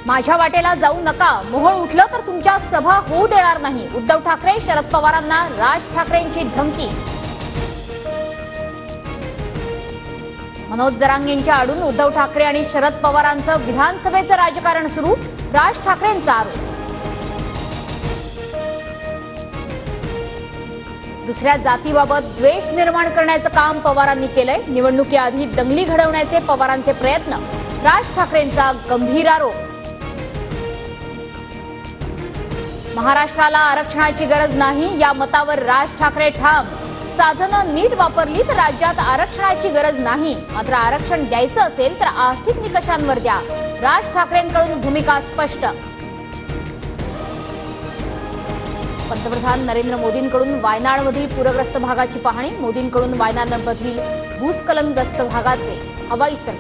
माझ्या वाटेला जाऊ नका, मोहोळ उठलं तर तुमच्या सभा होऊ देणार नाही. उद्धव ठाकरे शरद पवारांना राज ठाकरेंची धमकी. मनोज जरांगेंच्या आडून उद्धव ठाकरे आणि शरद पवारांचं विधानसभेचं राजकारण सुरू. राज ठाकरेंचा आरोप. दुसऱ्या जातीबाबत द्वेष निर्माण करण्याचं काम पवारांनी केलंय. निवडणुकीआधी दंगली घडवण्याचे पवारांचे प्रयत्न. राज ठाकरेंचा गंभीर आरोप. महाराष्ट्राला आरक्षणाची गरज नाही या मतावर राज ठाकरे ठाम. साधनं नीट वापरली तर राज्यात आरक्षणाची गरज नाही, मात्र आरक्षण द्यायचं असेल तर आर्थिक निकषांवर द्या. राज ठाकरेंकडून भूमिका स्पष्ट. पंतप्रधान नरेंद्र मोदींकडून वायनाडमधील पूरग्रस्त भागाची पाहणी. मोदींकडून वायनाडमधील भूस्खलनग्रस्त भागाचे हवाई सर्वेक्षण.